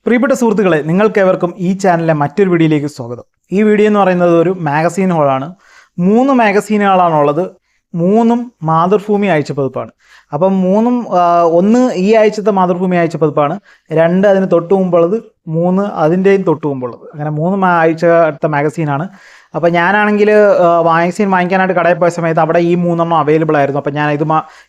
പ്രിയപ്പെട്ട സുഹൃത്തുക്കളെ, നിങ്ങൾക്കേവർക്കും ഈ ചാനലിലെ മറ്റൊരു വീഡിയോയിലേക്ക് സ്വാഗതം. ഈ വീഡിയോ എന്ന് പറയുന്നത് ഒരു മാഗസീൻ ഹോളാണ്. 3 മാഗസീനുകളാണുള്ളത്. 3ഉം മാതൃഭൂമി ആഴ്ചപ്പതിപ്പാണ്. അപ്പം ഒന്ന് ഈ ആഴ്ചത്തെ മാതൃഭൂമി ആഴ്ചപ്പതിപ്പാണ്, 2 അതിന് തൊട്ട് മുമ്പുള്ളത്, 3 അതിൻ്റെയും തൊട്ട് മുമ്പുള്ളത്. അങ്ങനെ 3 ആഴ്ച അടുത്ത മാഗസീനാണ്. അപ്പോൾ ഞാനാണെങ്കിൽ മാഗസീൻ വാങ്ങിക്കാനായിട്ട് കടയിൽ പോയ സമയത്ത് അവിടെ ഈ 3 അവൈലബിൾ ആയിരുന്നു. അപ്പോൾ ഞാൻ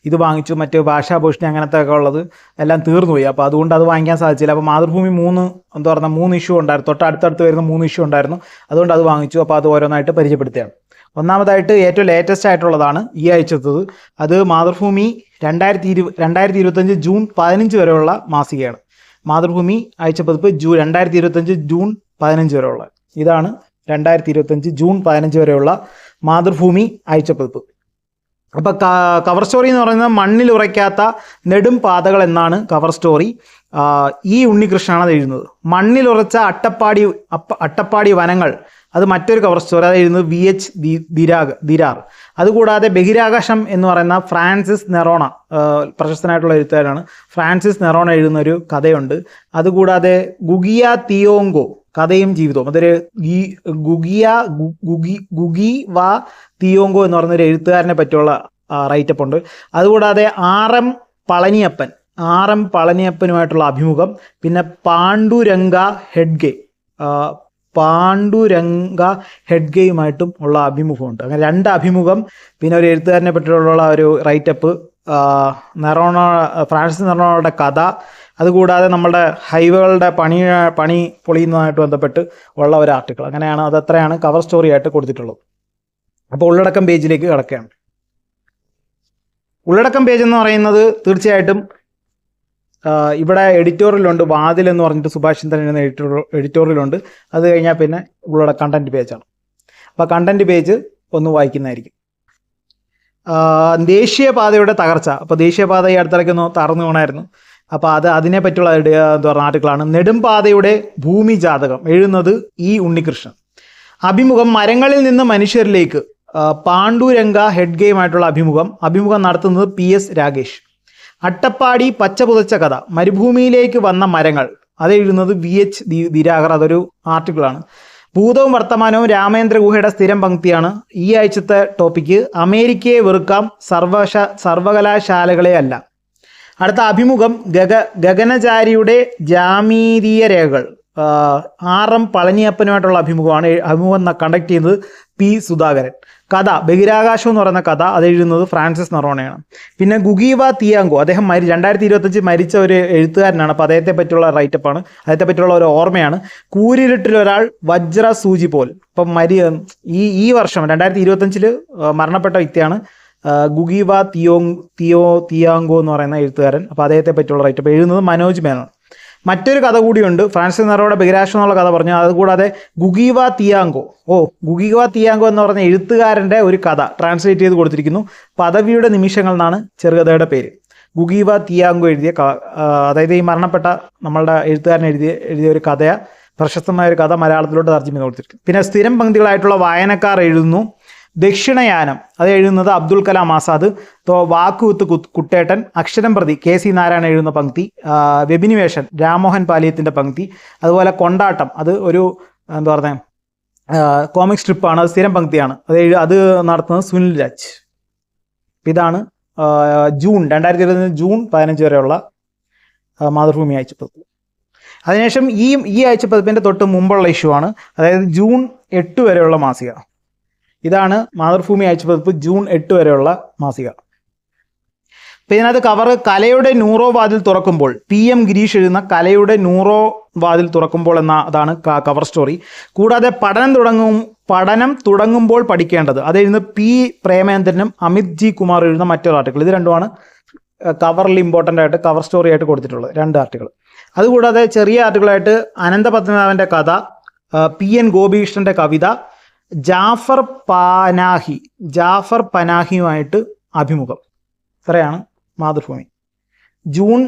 ഇത് വാങ്ങിച്ചു. മറ്റ് ഭാഷാഭൂഷണി അങ്ങനത്തെ ഒക്കെ ഉള്ളത് എല്ലാം തീർന്നുപോയി. അപ്പോൾ അതുകൊണ്ട് അത് വാങ്ങിക്കാൻ സാധിച്ചില്ല. അപ്പോൾ മാതൃഭൂമി 3 ഇഷ്യൂ ഉണ്ടായിരുന്നു, തൊട്ടടുത്തടുത്ത് വരുന്ന 3 ഇഷ്യൂ ഉണ്ടായിരുന്നു. അതുകൊണ്ട് അത് വാങ്ങിച്ചു. അപ്പോൾ അത് ഓരോന്നായിട്ട് പരിചയപ്പെടുത്തുകയാണ്. ഒന്നാമതായിട്ട് ഏറ്റവും ലേറ്റസ്റ്റ് ആയിട്ടുള്ളതാണ് ഈ ആഴ്ചത്തത്. അത് മാതൃഭൂമി 2025 ജൂൺ 15 വരെയുള്ള മാസികയാണ്. മാതൃഭൂമി ആഴ്ചപ്പതിപ്പ് 2025 ജൂൺ 15 വരെയുള്ള ഇതാണ് 2025 ജൂൺ 15 വരെയുള്ള മാതൃഭൂമി ആഴ്ചപ്പതിപ്പ്. അപ്പോൾ കവർ സ്റ്റോറി എന്ന് പറയുന്നത് മണ്ണിൽ ഉറയ്ക്കാത്ത നെടും പാതകൾ എന്നാണ് കവർ സ്റ്റോറി. ഈ ഉണ്ണികൃഷ്ണനാണ് അത് എഴുതുന്നത്. മണ്ണിൽ ഉറച്ച അട്ടപ്പാടി വനങ്ങൾ, അത് മറ്റൊരു കവർ സ്റ്റോറി. അത് എഴുതുന്നത് VH ദിരാർ. അതുകൂടാതെ ബഹിരാകാശം എന്ന് പറയുന്ന ഫ്രാൻസിസ് നെറോണ, പ്രശസ്തനായിട്ടുള്ള എഴുത്തുകാരാണ്. ഫ്രാൻസിസ് നെറോണ എഴുതുന്ന ഒരു കഥയുണ്ട്. അതുകൂടാതെ ഗുഗിയ തിയോങ്കോ, കഥയും ജീവിതവും. അതൊരു ഗുഗി വാ തിയോങ്കോ എന്ന് പറയുന്നൊരു എഴുത്തുകാരനെ പറ്റിയുള്ള റൈറ്റപ്പ് ഉണ്ട്. അതുകൂടാതെ ആർ എം പളനിയപ്പനുമായിട്ടുള്ള അഭിമുഖം, പിന്നെ പാണ്ഡുരംഗ ഹെഡ്ഗെയുമായിട്ടും ഉള്ള അഭിമുഖമുണ്ട്. അങ്ങനെ 2 അഭിമുഖം, പിന്നെ ഒരു എഴുത്തുകാരനെ പറ്റിയുള്ള ഒരു റൈറ്റപ്പ്, ഫ്രാൻസിസ് നെറോണയുടെ കഥ. അതുകൂടാതെ നമ്മുടെ ഹൈവേകളുടെ പണി പൊളിയുന്നതുമായിട്ട് ബന്ധപ്പെട്ട് ഉള്ള ഒരു ആർട്ടിക്കിൾ. അങ്ങനെയാണ്, അതത്രയാണ് കവർ സ്റ്റോറി ആയിട്ട് കൊടുത്തിട്ടുള്ളത്. അപ്പോൾ ഉള്ളടക്കം പേജിലേക്ക് കിടക്കുകയാണ്. ഉള്ളടക്കം പേജ് എന്ന് പറയുന്നത് തീർച്ചയായിട്ടും ഇവിടെ എഡിറ്റോറിയലുണ്ട്. വാതിൽ എന്ന് പറഞ്ഞിട്ട് സുഭാഷ് ചന്ദ്രൻ എന്ന എഡിറ്റോറിയലുണ്ട്. അത് കഴിഞ്ഞാൽ പിന്നെ കണ്ടന്റ് പേജാണ്. അപ്പോൾ കണ്ടന്റ് പേജ് ഒന്ന് വായിക്കുന്നതായിരിക്കും. ദേശീയപാതയുടെ തകർച്ച. അപ്പോൾ ദേശീയപാത ഈ അടുത്തിടയ്ക്കൊന്ന് തറന്നു വീണായിരുന്നു. അപ്പോൾ അതിനെ പറ്റിയുള്ള എന്താ പറയുക ആർട്ടിക്കിളാണ്. നെടുംപാതയുടെ ഭൂമി ജാതകം, എഴുതുന്നത് ഈ ഉണ്ണികൃഷ്ണൻ. അഭിമുഖം മരങ്ങളിൽ നിന്ന് മനുഷ്യരിലേക്ക്, പാണ്ഡുരംഗ ഹെഡ്ഗെയുമായിട്ടുള്ള അഭിമുഖം നടത്തുന്നത് PS രാഗേഷ്. അട്ടപ്പാടി പച്ച പുതച്ച കഥ, മരുഭൂമിയിലേക്ക് വന്ന മരങ്ങൾ, അത് എഴുതുന്നത് VH ദിരാകർ. അതൊരു ആർട്ടിക്കിളാണ്. ഭൂതവും വർത്തമാനവും രാമേന്ദ്ര ഗുഹയുടെ സ്ഥിരം പങ്ക്തിയാണ്. ഈ ആഴ്ചത്തെ ടോപ്പിക്ക് അമേരിക്കയെ വെറുക്കാം, സർവകലാശാലകളെ അല്ല. അടുത്ത അഭിമുഖം ഗഗനചാരിയുടെ ജാമീതീയ രേഖകൾ, ആർ എം പളനിയപ്പനുമായിട്ടുള്ള അഭിമുഖമാണ്. അഭിമുഖം കണ്ടക്ട് ചെയ്യുന്നത് P സുധാകരൻ. കഥ ബഹിരാകാശം എന്ന് പറയുന്ന കഥ, അത് എഴുതുന്നത് ഫ്രാൻസിസ് നെറോണയാണ്. പിന്നെ ഗുഗീവ തിയാങ്കോ, അദ്ദേഹം 2025 മരിച്ച ഒരു എഴുത്തുകാരനാണ്. അപ്പോൾ അദ്ദേഹത്തെ പറ്റിയുള്ള റൈറ്റപ്പാണ്, അദ്ദേഹത്തെ പറ്റിയുള്ള ഒരു ഓർമ്മയാണ്. കൂരിരുട്ടിലൊരാൾ വജ്ര സൂചി പോൽ. ഇപ്പം ഈ വർഷം 2025 മരണപ്പെട്ട വ്യക്തിയാണ് ഗുഗീവ തിയാങ്കോ എന്ന് പറയുന്ന എഴുത്തുകാരൻ. അപ്പോൾ അദ്ദേഹത്തെ പറ്റിയുള്ള റൈറ്റപ്പ് എഴുതുന്നത് മനോജ് മേനോൻ. മറ്റൊരു കഥ കൂടിയുണ്ട്, ഫ്രാൻസിസ് നെറോണയുടെ ബഹിരാകാശം എന്നുള്ള കഥ പറഞ്ഞു. അതുകൂടാതെ ഗുഗീവ തിയാങ്കോ എന്ന് പറഞ്ഞ എഴുത്തുകാരൻ്റെ ഒരു കഥ ട്രാൻസ്ലേറ്റ് ചെയ്ത് കൊടുത്തിരിക്കുന്നു. പദവിയുടെ നിമിഷങ്ങൾ എന്നാണ് ചെറുകഥയുടെ പേര്. ഗുഗീവ തിയാങ്കോ എഴുതിയ അതായത് ഈ മരണപ്പെട്ട നമ്മളുടെ എഴുത്തുകാരൻ എഴുതിയ ഒരു കഥ, പ്രശസ്തമായ ഒരു കഥ മലയാളത്തിലോട്ട് തർജ്ജമ ചെയ്ത് കൊടുത്തിരിക്കുന്നു. പിന്നെ സ്ഥിരം പങ്ക്തികളായിട്ടുള്ള വായനക്കാർ എഴുതുന്നു. ദക്ഷിണയാനം, അത് എഴുതുന്നത് അബ്ദുൽ കലാം ആസാദ്. വാക്കുകുത്ത് കുട്ടേട്ടൻ. അക്ഷരം പ്രതി KC നാരായണൻ എഴുതുന്ന പങ്ക്തി. വെബിനിവേഷൻ രാമോഹൻ പാലിയത്തിൻ്റെ പങ്ക്തി. അതുപോലെ കൊണ്ടാട്ടം, അത് ഒരു എന്താ പറയുക കോമിക് സ്ട്രിപ്പാണ്, അത് സ്ഥിരം പങ്ക്തിയാണ്. അത് നടത്തുന്നത് സുനിൽ രാജ്. ഇതാണ് 2025 ജൂൺ 15 വരെയുള്ള മാതൃഭൂമി ആഴ്ചപ്പതിപ്പ്. അതിനുശേഷം ഈ ആഴ്ചപ്പതിപ്പിൻ്റെ തൊട്ട് മുമ്പുള്ള ഇഷ്യൂ ആണ്, അതായത് ജൂൺ 8 വരെയുള്ള മാസിക. ഇതാണ് മാതൃഭൂമി ആഴ്ചപ്പതിപ്പ് ജൂൺ 8 വരെയുള്ള മാസിക. അപ്പോൾ ഇതിനകത്ത് കവർ കലയുടെ 100 വാതിൽ തുറക്കുമ്പോൾ, PM ഗിരീഷ് എഴുതുന്ന കലയുടെ 100 വാതിൽ തുറക്കുമ്പോൾ അതാണ് കവർ സ്റ്റോറി. കൂടാതെ പഠനം തുടങ്ങുമ്പോൾ പഠിക്കേണ്ടത്, അത് എഴുതുന്ന P പ്രേമേന്ദ്രനും അമിത് G കുമാർ എഴുതുന്ന മറ്റൊരു ആർട്ടിക്കിൾ. ഇത് രണ്ടുമാണ് കവറിൽ ഇമ്പോർട്ടൻ്റ് ആയിട്ട് കവർ സ്റ്റോറി ആയിട്ട് കൊടുത്തിട്ടുള്ളത്, 2 ആർട്ടിക്കിൾ. അതുകൂടാതെ ചെറിയ ആർട്ടിക്കിളായിട്ട് അനന്തപത്മനാഭൻ്റെ കഥ, PN ഗോപികൃഷ്ണൻ്റെ കവിത, ജാഫർ പനാഹിയുമായിട്ട് അഭിമുഖം. ഇത്രയാണ് മാതൃഭൂമി ജൂൺ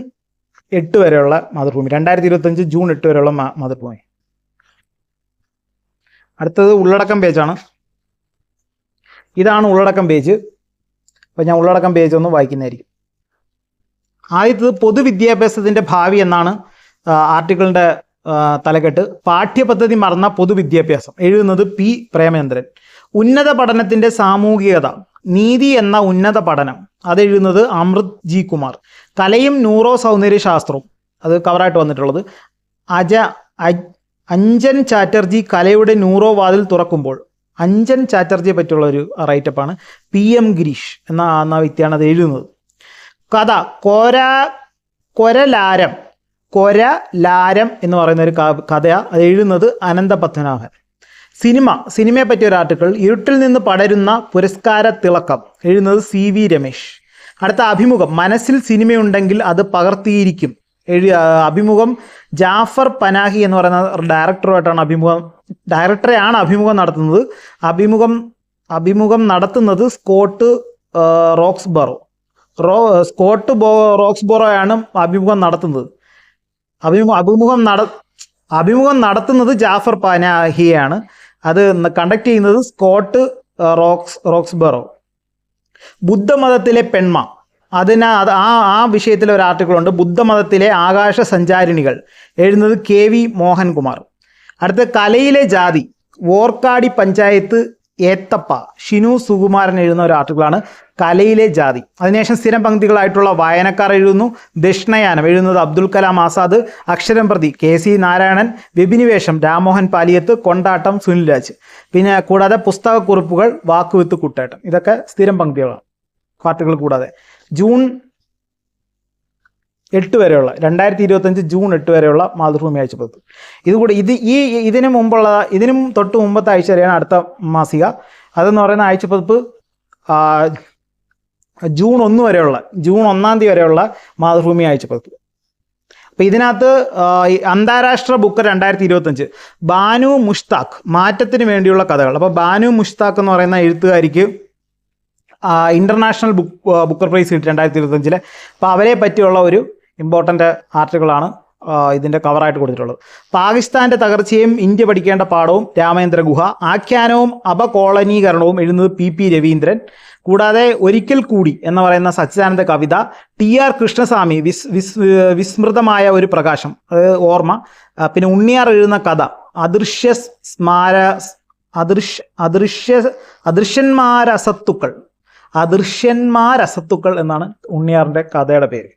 8 വരെയുള്ള മാതൃഭൂമി, 2025 ജൂൺ 8 വരെയുള്ള മാതൃഭൂമി. അടുത്തത് ഉള്ളടക്കം പേജാണ്. ഇതാണ് ഉള്ളടക്കം പേജ്. അപ്പോൾ ഞാൻ ഉള്ളടക്കം പേജ് ഒന്ന് വായിക്കുന്നതായിരിക്കും. ആദ്യത്തത് പൊതുവിദ്യാഭ്യാസത്തിൻ്റെ ഭാവി എന്നാണ് ആർട്ടിക്കിളിൻ്റെ തലക്കെട്ട് പാഠ്യപദ്ധതി മറന്ന പൊതുവിദ്യാഭ്യാസം, എഴുതുന്നത് പി പ്രേമചന്ദ്രൻ. ഉന്നത പഠനത്തിൻ്റെ സാമൂഹികത, നീതി എന്ന ഉന്നത പഠനം, അതെഴുതുന്നത് അമൃത് ജി കുമാർ. കലയും ന്യൂറോ സൗന്ദര്യശാസ്ത്രവും, അത് കവറായിട്ട് വന്നിട്ടുള്ളത് അഞ്ജൻ ചാറ്റർജി. കലയുടെ ന്യൂറോ വാതിൽ തുറക്കുമ്പോൾ, അഞ്ജൻ ചാറ്റർജിയെ പറ്റിയുള്ള ഒരു റൈറ്റപ്പാണ്. PM ഗിരീഷ് എന്ന വ്യക്തിയാണ് അത് എഴുതുന്നത്. കഥ കൊരലാരം എന്ന് പറയുന്ന ഒരു കഥയാണ്, അത് എഴുതുന്നത് അനന്തപത്മനാഭൻ. സിനിമയെ പറ്റിയ ഒരു ആർട്ടിക്കിൾ, ഇരുട്ടിൽ നിന്ന് പടരുന്ന പുരസ്കാര തിളക്കം, എഴുതുന്നത് CV രമേശ്. അടുത്ത അഭിമുഖം, മനസ്സിൽ സിനിമയുണ്ടെങ്കിൽ അത് പകർത്തിയിരിക്കും, അഭിമുഖം ജാഫർ പനാഹി എന്ന് പറയുന്ന ഡയറക്ടറെയാണ് അഭിമുഖം നടത്തുന്നത്. അഭിമുഖം നടത്തുന്നത് സ്കോട്ട് റോക്സ്ബോറോയാണ് അഭിമുഖം നടത്തുന്നത്. അഭിമുഖം നടത്തുന്നത് ജാഫർ പനാഹിയാണ്. അത് കണ്ടക്ട് ചെയ്യുന്നത് സ്കോട്ട് റോക്സ്ബറോ. ബുദ്ധമതത്തിലെ പെൺമ, ആ വിഷയത്തിലെ ഒരു ആർട്ടിക്കിളുണ്ട്. ബുദ്ധമതത്തിലെ ആകാശ സഞ്ചാരിണികൾ, എഴുതുന്നത് KV മോഹൻകുമാർ. അടുത്ത കലയിലെ ജാതി, വോർക്കാടി പഞ്ചായത്ത് ഏത്തപ്പ, ഷിനു സുകുമാരൻ എഴുതുന്ന ഒരു ആർട്ടിക്കിളാണ് കലയിലെ ജാതി. അതിനുശേഷം സ്ഥിരം പങ്ക്തികളായിട്ടുള്ള വായനക്കാർ എഴുതുന്നു. ദക്ഷിണയാനം, എഴുതുന്നത് അബ്ദുൽ കലാം ആസാദ്. അക്ഷരം പ്രതി KC നാരായണൻ. വിഭിനിവേശം രാമോഹൻ പാലിയത്ത്. കൊണ്ടാട്ടം സുനിൽ രാജ്. പിന്നെ കൂടാതെ പുസ്തകക്കുറിപ്പുകൾ വാക്കുവിത്ത് കുട്ടേട്ടൻ. ഇതൊക്കെ സ്ഥിരം പങ്ക്തികളാണ് ആർട്ടിക്കിൾ. കൂടാതെ ജൂൺ 8 വരെയുള്ള 2025 ജൂൺ 8 വരെയുള്ള മാതൃഭൂമി ആഴ്ചപ്പതിപ്പ്. ഇതിനും തൊട്ട് മുമ്പത്തെ ആഴ്ച വരെയാണ് അടുത്ത മാസിക. അതെന്ന് പറയുന്ന ആഴ്ചപ്പതിപ്പ് ജൂൺ 1 വരെയുള്ള, ജൂൺ 1 വരെയുള്ള മാതൃഭൂമി ആഴ്ചപ്പതിപ്പ്. അപ്പോൾ ഇതിനകത്ത് അന്താരാഷ്ട്ര ബുക്ക് 2025 ബാനു മുഷ്താഖ്, മാറ്റത്തിന് വേണ്ടിയുള്ള കഥകൾ. അപ്പോൾ ബാനു മുഷ്താഖ് എന്ന് പറയുന്ന എഴുത്തുകാരിക്ക് ഇന്റർനാഷണൽ ബുക്കർ പ്രൈസ് കിട്ടി 2025. അപ്പോൾ അവരെ പറ്റിയുള്ള ഒരു ഇമ്പോർട്ടൻ്റ് ആർട്ടിക്കിളാണ് ഇതിൻ്റെ കവറായിട്ട് കൊടുത്തിട്ടുള്ളത്. പാകിസ്ഥാൻ്റെ തകർച്ചയും ഇന്ത്യ പഠിക്കേണ്ട പാഠവും, രാമേന്ദ്ര ഗുഹ. ആഖ്യാനവും അപകോളനീകരണവും, എഴുതുന്നത് PP രവീന്ദ്രൻ. കൂടാതെ ഒരിക്കൽ കൂടി എന്ന് പറയുന്ന സച്ചിദാനന്ദ കവിത. TR കൃഷ്ണസ്വാമി, വിസ്മൃതമായ ഒരു പ്രകാശം, അത് ഓർമ്മ. പിന്നെ ഉണ്ണിയാർ എഴുതുന്ന കഥ അദൃശ്യന്മാരസത്തുക്കൾ എന്നാണ് ഉണ്ണിയാറിൻ്റെ കഥയുടെ പേര്.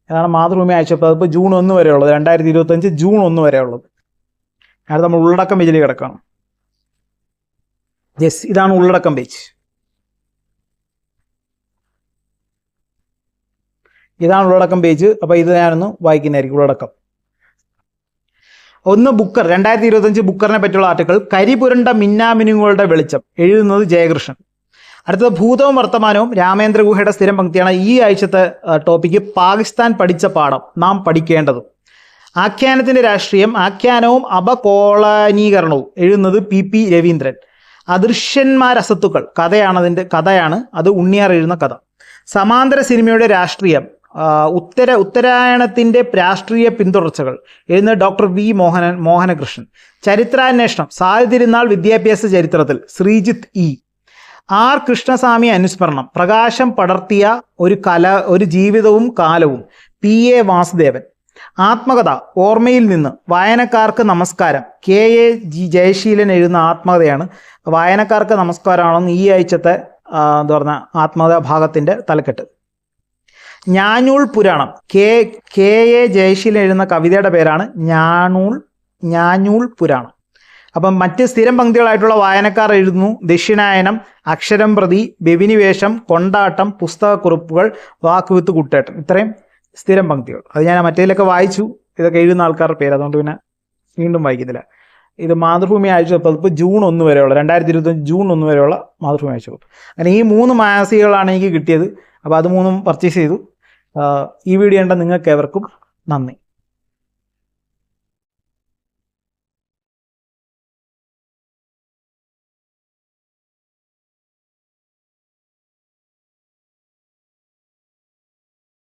അതാണ് മാതൃഭൂമി ആഴ്ചപ്പതിപ്പ് ജൂൺ 1 വരെയുള്ളത്, 2025 ജൂൺ 1 വരെയുള്ളത്. അത് നമ്മൾ ഉള്ളടക്കം പേജിലേക്ക് കിടക്കണം. യെസ്, ഇതാണ് ഉള്ളടക്കം പേജ്. ഇതാണ് ഉള്ളടക്കം പേജ്. അപ്പോൾ ഇത് ഞാനൊന്ന് വായിക്കുന്നതായിരിക്കും. ഉള്ളടക്കം 1 ബുക്കർ, 2025 ബുക്കറിനെ പറ്റിയുള്ള ആർട്ടിക്കിൾ. കരിപുരണ്ട മിന്നാമിനുങ്ങളുടെ വെളിച്ചം, എഴുതുന്നത് ജയകൃഷ്ണൻ. അടുത്തത് ഭൂതവും വർത്തമാനവും, രാമേന്ദ്ര ഗുഹയുടെ സ്ഥിരം പങ്ക്തിയാണ്. ഈ ആഴ്ചത്തെ ടോപ്പിക്ക് പാകിസ്ഥാൻ പഠിച്ച പാഠം, നാം പഠിക്കേണ്ടതും. ആഖ്യാനത്തിൻ്റെ രാഷ്ട്രീയം, ആഖ്യാനവും അപകോളനീകരണവും, എഴുതുന്നത് PP രവീന്ദ്രൻ. അദൃശ്യന്മാരസത്തുക്കൾ കഥയാണ്, അത് ഉണ്ണിയാർ എഴുതുന്ന കഥ. സമാന്തര സിനിമയുടെ രാഷ്ട്രീയം, ഉത്തരായണത്തിൻ്റെ രാഷ്ട്രീയ പിന്തുടർച്ചകൾ, എഴുതുന്നത് ഡോക്ടർ V മോഹനകൃഷ്ണൻ. ചരിത്രാന്വേഷണം, സാധ്യതിരുന്നാൾ വിദ്യാഭ്യാസ ചരിത്രത്തിൽ, ശ്രീജിത്ത് E. R കൃഷ്ണസ്വാമി അനുസ്മരണം, പ്രകാശം പടർത്തിയ ഒരു ജീവിതവും കാലവും, PA വാസുദേവൻ. ആത്മകഥ, ഓർമ്മയിൽ നിന്ന്, വായനക്കാർക്ക് നമസ്കാരം, KA ജയശീലൻ എഴുതുന്ന ആത്മകഥയാണ്. വായനക്കാർക്ക് നമസ്കാരമാണെന്ന് ഈ ആഴ്ചത്തെ എന്താ ആത്മകഥാ ഭാഗത്തിൻ്റെ തലക്കെട്ട്. ഞാഞ്ഞൂൾ പുരാണം, KA ജയശീലൻ എഴുതുന്ന കവിതയുടെ പേരാണ് ഞാഞ്ഞൂൾ പുരാണം. അപ്പം മറ്റ് സ്ഥിരം പങ്ക്തികളായിട്ടുള്ള വായനക്കാർ എഴുതുന്നു. ദക്ഷിണായനം, അക്ഷരം പ്രതി, ബെവിനിവേശം, കൊണ്ടാട്ടം, പുസ്തകക്കുറിപ്പുകൾ, വാക്കുവിത്ത് കുട്ടേട്ടൻ. ഇത്രയും സ്ഥിരം പങ്ക്തികൾ. അത് ഞാൻ മറ്റേതിലൊക്കെ വായിച്ചു. ഇതൊക്കെ എഴുതുന്ന ആൾക്കാരുടെ പേര്, അതുകൊണ്ട് പിന്നെ വീണ്ടും വായിക്കുന്നില്ല. ഇത് മാതൃഭൂമി ആഴ്ചപ്പതിപ്പ് ജൂൺ 1 വരെയുള്ള 2025 ജൂൺ 1 വരെയുള്ള മാതൃഭൂമി ആഴ്ചപ്പതിപ്പ്. അങ്ങനെ ഈ 3 മാസികകളാണ് എനിക്ക് കിട്ടിയത്. അപ്പോൾ അത് 3 പർച്ചേസ് ചെയ്തു. ഈ വീഡിയോ കണ്ട നിങ്ങൾക്ക് ഏവർക്കും നന്ദി.